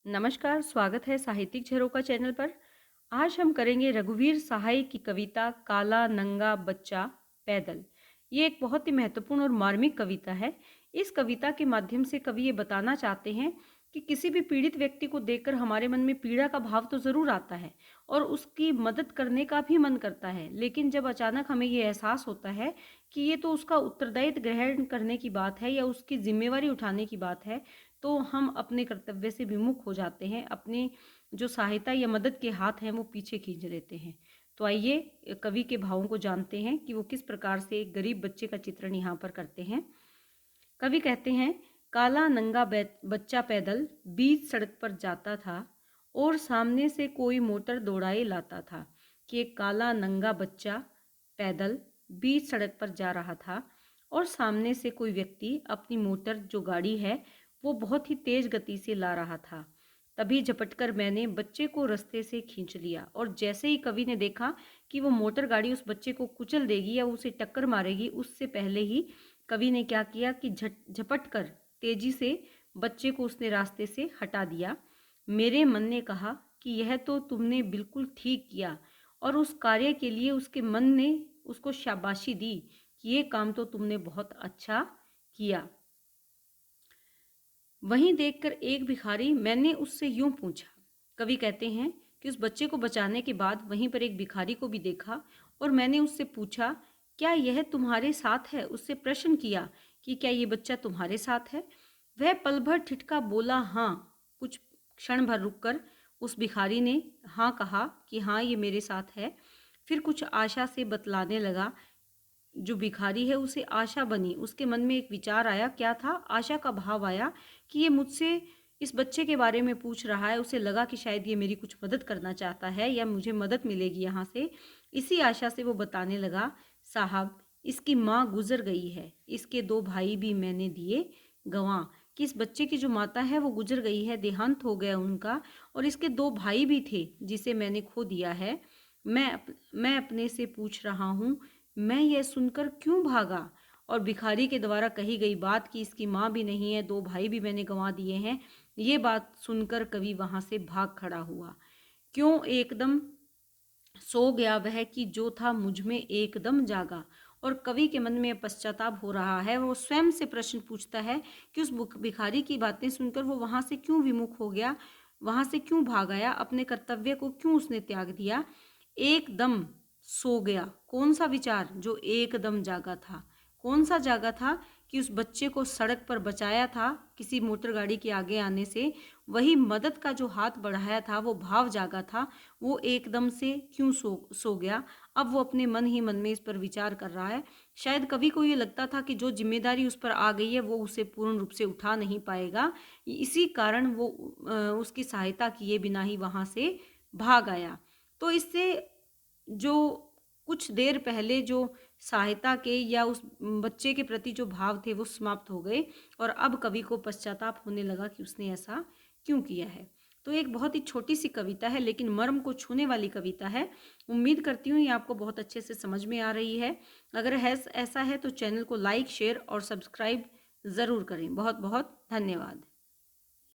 नमस्कार, स्वागत है साहित्यिक झरोखा चैनल पर। आज हम करेंगे रघुवीर सहाय की कविता काला नंगा बच्चा पैदल। ये एक बहुत ही महत्वपूर्ण और मार्मिक कविता है। इस कविता के माध्यम से कवि ये बताना चाहते हैं कि किसी भी पीड़ित व्यक्ति को देखकर हमारे मन में पीड़ा का भाव तो ज़रूर आता है और उसकी मदद करने का भी मन करता है। लेकिन जब अचानक हमें ये एहसास होता है कि ये तो उसका उत्तरदायित्व ग्रहण करने की बात है या उसकी ज़िम्मेवारी उठाने की बात है, तो हम अपने कर्तव्य से विमुख हो जाते हैं, अपने जो सहायता या मदद के हाथ हैं वो पीछे खींच लेते हैं। तो आइए कवि के भावों को जानते हैं कि वो किस प्रकार से एक गरीब बच्चे का चित्रण यहाँ पर करते हैं। कवि कहते हैं, काला नंगा बच्चा पैदल बीच सड़क पर जाता था और सामने से कोई मोटर दौड़ाए लाता था। कि एक काला नंगा बच्चा पैदल बीच सड़क पर जा रहा था और सामने से कोई व्यक्ति अपनी मोटर जो गाड़ी है वो बहुत ही तेज गति से ला रहा था। तभी झपटकर मैंने बच्चे को रास्ते से खींच लिया और जैसे ही कवि ने देखा कि वो मोटर गाड़ी उस बच्चे को कुचल देगी या उसे टक्कर मारेगी, उससे पहले ही कवि ने क्या किया कि झपट कर तेजी से बच्चे को उसने रास्ते से हटा दिया। मेरे मन ने कहा कि यह तो तुमने बिल्कुल ठीक किया और उस कार्य के लिए उसके मन ने उसको शाबाशी दी कि ये काम तो तुमने बहुत अच्छा किया। वहीं देखकर एक भिखारी, मैंने उससे यूं पूछा। कवि कहते हैं कि उस बच्चे को बचाने के बाद वहीं पर एक भिखारी को भी देखा और मैंने उससे पूछा, क्या यह तुम्हारे साथ है? उससे प्रश्न किया कि क्या ये बच्चा तुम्हारे साथ है? वह पल भर ठिठका बोला, हाँ। कुछ क्षण भर रुककर उस भिखारी ने हाँ कहा कि हाँ, ये मेरे साथ है। फिर कुछ आशा से बतलाने लगा। जो भिखारी है उसे आशा बनी, उसके मन में एक विचार आया। क्या था? आशा का भाव आया कि ये मुझसे इस बच्चे के बारे में पूछ रहा है। उसे लगा कि शायद ये मेरी कुछ मदद करना चाहता है या मुझे मदद मिलेगी यहाँ से। इसी आशा से वो बताने लगा, साहब, इसकी माँ गुजर गई है, इसके 2 भाई भी मैंने दिए गंवा। कि इस बच्चे की जो माता है वो गुजर गई है, देहांत हो गया उनका, और इसके 2 भाई भी थे जिसे मैंने खो दिया है। मैं अपने से पूछ रहा हूँ, मैं यह सुनकर क्यों भागा? और भिखारी के द्वारा कही गई बात कि इसकी माँ भी नहीं है, 2 भाई भी मैंने गंवा दिए हैं, ये बात सुनकर कवि वहां से भाग खड़ा हुआ। क्यों एकदम सो गया वह कि जो था मुझ में एकदम जागा। और कवि के मन में पश्चाताप हो रहा है। वो स्वयं से प्रश्न पूछता है कि उस भिखारी की बातें सुनकर वो वहां से क्यों विमुख हो गया, वहां से क्यों भाग आया, अपने कर्तव्य को क्यों उसने त्याग दिया। एकदम सो गया, कौन सा विचार? जो एकदम जागा था। कौन सा जागा था? कि उस बच्चे को सड़क पर बचाया था किसी मोटर गाड़ी के आगे आने से, वही मदद का जो हाथ बढ़ाया था, वो भाव जागा था। वो एकदम से क्यों सो गया? अब वो अपने मन ही मन में इस पर विचार कर रहा है। शायद कवि को ये लगता था कि जो जिम्मेदारी उस पर आ गई है वो उसे पूर्ण रूप से उठा नहीं पाएगा। इसी कारण वो उसकी सहायता किए बिना ही वहां से भाग आया। तो इससे जो कुछ देर पहले जो सहायता के या उस बच्चे के प्रति जो भाव थे वो समाप्त हो गए और अब कवि को पश्चाताप होने लगा कि उसने ऐसा क्यों किया है। तो एक बहुत ही छोटी सी कविता है लेकिन मर्म को छूने वाली कविता है। उम्मीद करती हूँ ये आपको बहुत अच्छे से समझ में आ रही है। अगर है ऐसा है तो चैनल को लाइक, शेयर और सब्सक्राइब ज़रूर करें। बहुत बहुत धन्यवाद।